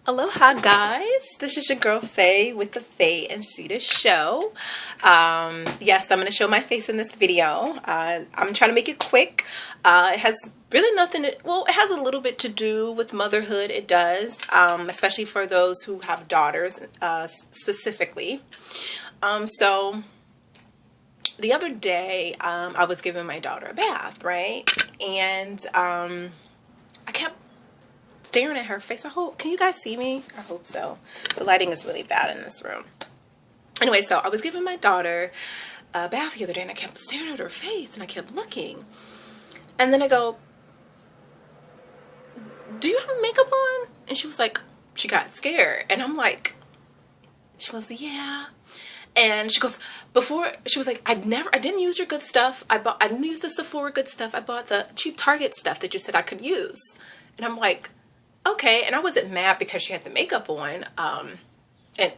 Aloha guys, this is your girl Faye with the Fae and Cita Show. Yes, I'm going to show my face in this video. I'm trying to make it quick. It has really nothing well, it has a little bit to do with motherhood. It does, especially for those who have daughters specifically. So the other day I was giving my daughter a bath, right? And I kept staring at her face. Can you guys see me? I hope so. The lighting is really bad in this room. Anyway, so I was giving my daughter a bath the other day and I kept staring at her face and I kept looking. And then I go, "Do you have makeup on?" And she was like, she got scared. And I'm like, she goes, "Yeah." And she goes, she was like, I didn't use your good stuff. I didn't use the Sephora good stuff. I bought the cheap Target stuff that you said I could use. And I'm like, okay. And I wasn't mad because she had the makeup on. And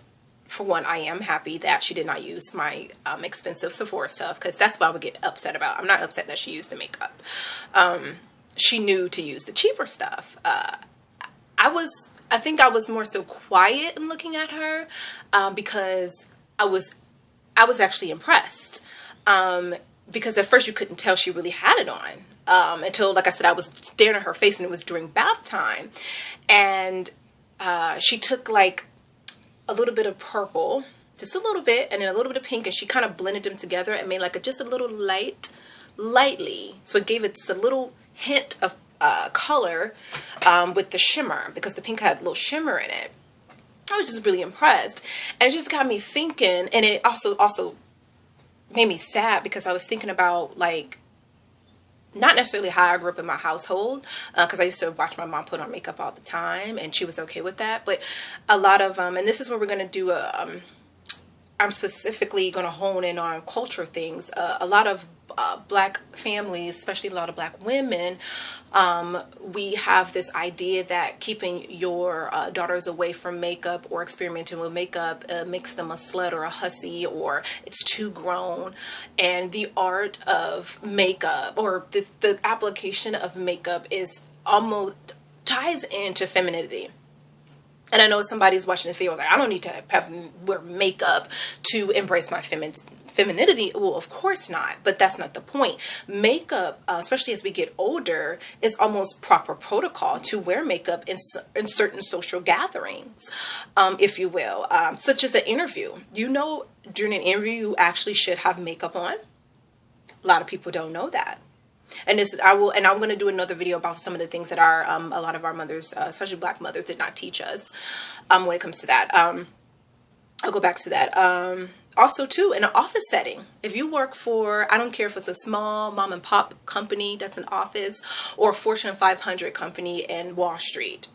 for one, I am happy that she did not use my expensive Sephora stuff, because that's what I would get upset about. I'm not upset that she used the makeup. She knew to use the cheaper stuff. I think I was more so quiet in looking at her because I was actually impressed. Because at first you couldn't tell she really had it on. Until, like I said, I was staring at her face and it was during bath time. And she took like a little bit of purple, just a little bit, and then a little bit of pink, and she kind of blended them together and made like just a little lightly. So it gave it a little hint of color with the shimmer, because the pink had a little shimmer in it. I was just really impressed. And it just got me thinking, and it also made me sad, because I was thinking about, like, not necessarily how I grew up in my household, because I used to watch my mom put on makeup all the time and she was okay with that, but a lot of and this is where we're going to do I'm specifically going to hone in on culture things. A lot of black families, especially a lot of black women, we have this idea that keeping your daughters away from makeup or experimenting with makeup makes them a slut or a hussy, or it's too grown. And the art of makeup, or the application of makeup, is almost ties into femininity. And I know somebody's watching this video, like, I don't need to wear makeup to embrace my femininity. Well, of course not. But that's not the point. Makeup, especially as we get older, is almost proper protocol to wear makeup in certain social gatherings, if you will, such as an interview. You know, during an interview, you actually should have makeup on. A lot of people don't know that. And I'm going to do another video about some of the things that a lot of our mothers, especially black mothers, did not teach us when it comes to that. I'll go back to that. Also, too, in an office setting, if you work for, I don't care if it's a small mom and pop company that's an office, or a Fortune 500 company in Wall Street,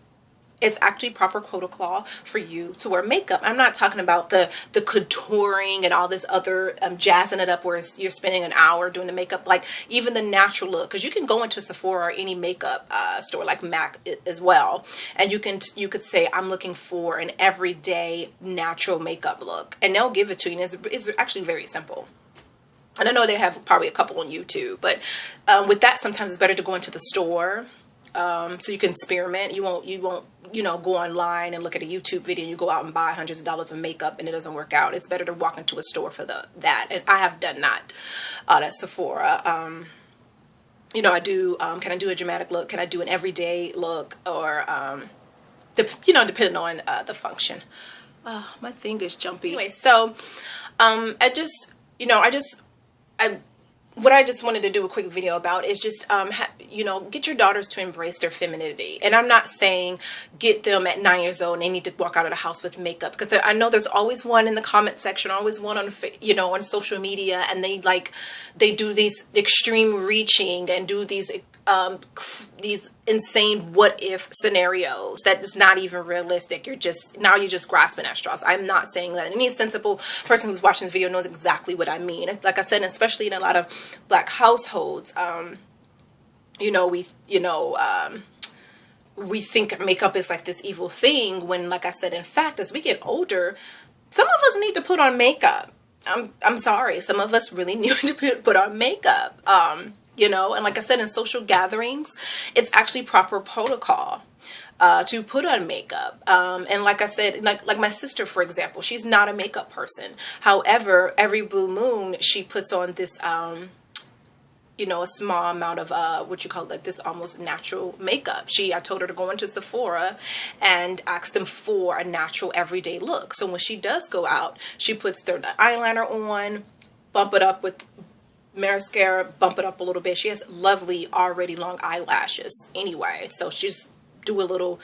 it's actually proper protocol for you to wear makeup. I'm not talking about the contouring and all this other jazzing it up where you're spending an hour doing the makeup. Like, even the natural look, because you can go into Sephora or any makeup store like MAC as well, and you could say, I'm looking for an everyday natural makeup look, and they'll give it to you. And it's actually very simple. And I know they have probably a couple on YouTube, but with that, sometimes it's better to go into the store. So you can experiment. You won't, go online and look at a YouTube video and you go out and buy hundreds of dollars of makeup and it doesn't work out. It's better to walk into a store for that. And I have done that at Sephora. I do, can I do a dramatic look? Can I do an everyday look? Or, depending on the function. My thing is jumpy. Anyway, so what I just wanted to do a quick video about is just, get your daughters to embrace their femininity. And I'm not saying get them at 9 years old and they need to walk out of the house with makeup, because I know there's always one in the comment section, always one on, on social media, and they do these extreme reaching and do these insane what if scenarios that is not even realistic. You're just grasping at straws. I'm not saying that. Any sensible person who's watching this video knows exactly what I mean. Like I said, especially in a lot of black households, we think makeup is like this evil thing, when, like I said, in fact, as we get older, some of us need to put on makeup. I'm sorry, some of us really need to put on makeup. And like I said, in social gatherings, it's actually proper protocol. to put on makeup. And like I said, like my sister, for example, she's not a makeup person. However, every blue moon, she puts on this, you know, a small amount of what you call like this almost natural makeup. I told her to go into Sephora and ask them for a natural everyday look. So when she does go out, she puts the eyeliner on, bump it up with mascara, bump it up a little bit. She has lovely already long eyelashes anyway, so she just do a little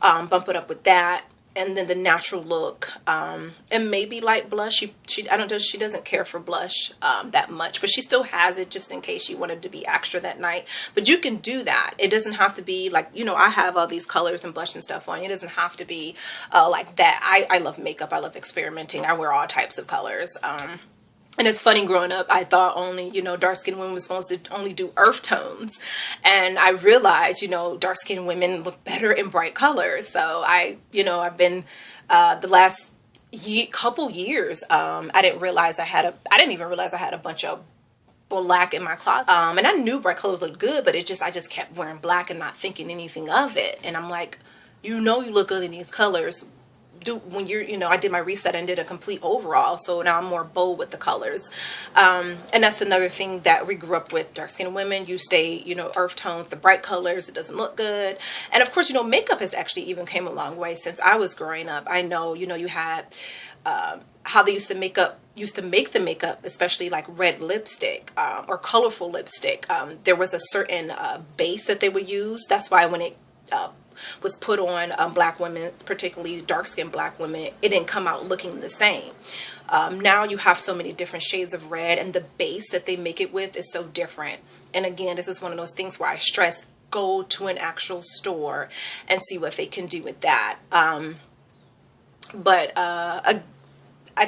bump it up with that, and then the natural look, and maybe light blush. I don't know, she doesn't care for blush that much, but she still has it just in case she wanted to be extra that night. But you can do that. It doesn't have to be like, you know, I have all these colors and blush and stuff on. It doesn't have to be like that. I love makeup. I love experimenting. I wear all types of colors. And it's funny, growing up, I thought only, you know, dark-skinned women were supposed to only do earth tones. And I realized, you know, dark-skinned women look better in bright colors. So you know, I've been, the last couple years, I didn't even realize I had a bunch of black in my closet. And I knew bright colors looked good, but I just kept wearing black and not thinking anything of it. And I'm like, you know, you look good in these colors. When you're, you know, I did my reset and did a complete overall, so now I'm more bold with the colors. And that's another thing that we grew up with. Dark-skinned women, you stay, you know, earth tone, the bright colors, it doesn't look good. And of course, you know, makeup has actually even came a long way since I was growing up. I know, you know, you had how they used to make the makeup, especially like red lipstick or colorful lipstick. There was a certain base that they would use. That's why when it was put on black women, particularly dark-skinned black women, it didn't come out looking the same. Now you have so many different shades of red, and the base that they make it with is so different. And again, this is one of those things where I stress, go to an actual store and see what they can do with that. But I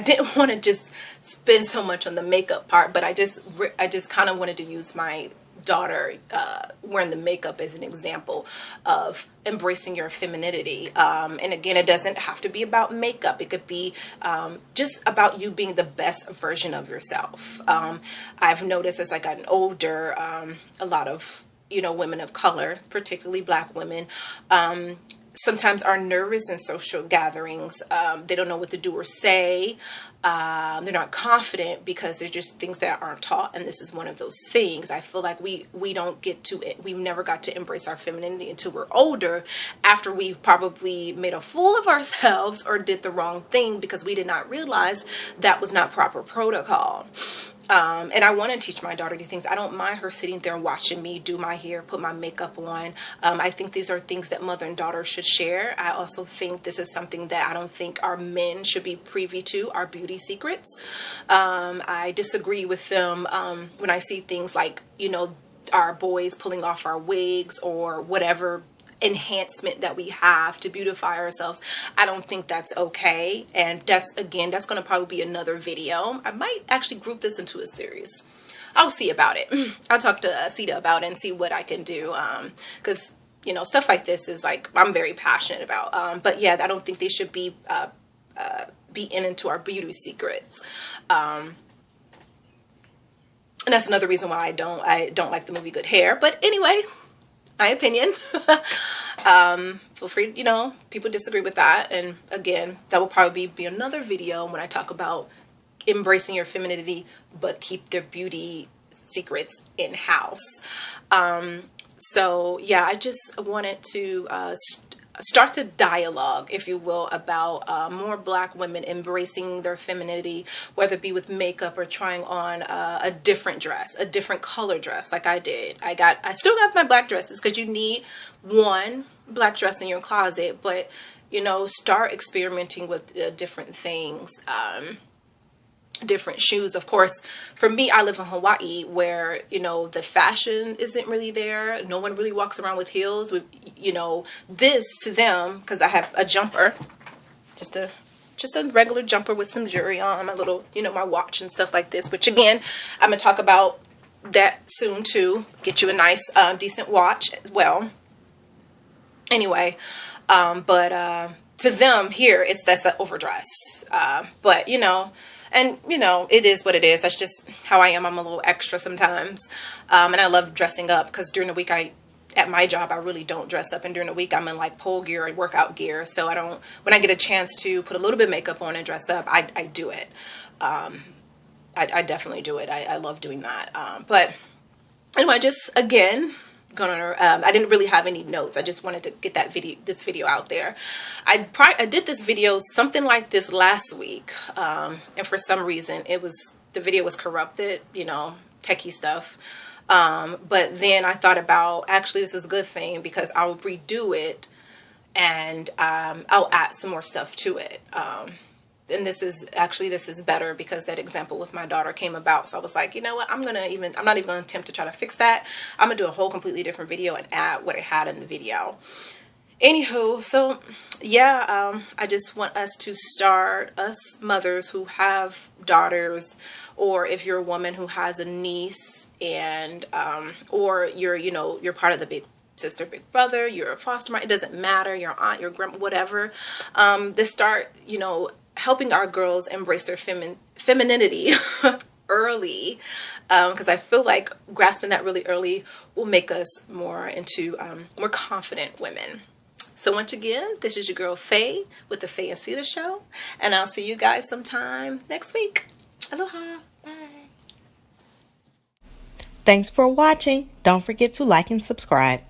didn't want to just spend so much on the makeup part, but I just kind of wanted to use my daughter wearing the makeup as an example of embracing your femininity. And again, it doesn't have to be about makeup. It could be just about you being the best version of yourself. I've noticed as I gotten older, a lot of, you know, women of color, particularly black women, sometimes are nervous in social gatherings. They don't know what to do or say. They're not confident because they're just things that aren't taught. And this is one of those things. I feel like we never got to embrace our femininity until we're older, after we've probably made a fool of ourselves or did the wrong thing because we did not realize that was not proper protocol. And I want to teach my daughter these things. I don't mind her sitting there and watching me do my hair, put my makeup on. I think these are things that mother and daughter should share. I also think this is something that I don't think our men should be privy to, our beauty secrets. I disagree with them when I see things like, you know, our boys pulling off our wigs or whatever enhancement that we have to beautify ourselves. I don't think that's okay. And that's going to probably be another video. I might actually group this into a series. I'll see about it. I'll talk to Cita about it and see what I can do. Because, you know, stuff like this is like, I'm very passionate about. But yeah, I don't think they should be into our beauty secrets. And that's another reason why I don't like the movie Good Hair. But anyway, my opinion. Feel free, you know, people disagree with that. And again, that will probably be another video when I talk about embracing your femininity, but keep their beauty secrets in-house. So yeah, I just wanted to start the dialogue, if you will, about more black women embracing their femininity, whether it be with makeup or trying on a different dress, a different color dress like I did. I still got my black dresses because you need one black dress in your closet, but you know, start experimenting with different things. Different shoes. Of course, for me, I live in Hawaii where, you know, the fashion isn't really there. No one really walks around with heels. With, you know, this to them, because I have a jumper, just a regular jumper with some jewelry on, my little, you know, my watch and stuff like this, which again, I'm going to talk about that soon too. Get you a nice, decent watch as well. Anyway, but to them here, that's an overdress. But, you know, and, you know, it is what it is. That's just how I am. I'm a little extra sometimes. And I love dressing up because during the week I at my job, I really don't dress up, and during the week I'm in like pole gear and workout gear, so I don't, when I get a chance to put a little bit of makeup on and dress up, I do it. I definitely do it. I love doing that. But anyway, just again, gonna I didn't really have any notes. I just wanted to get this video out there. I did this video something like this last week, and for some reason the video was corrupted, you know, techie stuff. But then I thought about, actually this is a good thing, because I'll redo it and I'll add some more stuff to it. And this is better, because that example with my daughter came about. So I was like, you know what, I'm not even going to attempt to try to fix that. I'm going to do a whole completely different video and add what it had in the video. Anywho, so yeah, I just want us to start, us mothers who have daughters, or if you're a woman who has a niece, and or you're, you know, you're part of the big sister, big brother, you're a foster mom, it doesn't matter, your aunt, your grandma, whatever, to start, you know, helping our girls embrace their femininity early, because I feel like grasping that really early will make us more into more confident women. So once again, this is your girl Faye with the Fae and Cita Show, and I'll see you guys sometime next week. Aloha. Bye. Thanks for watching. Don't forget to like and subscribe.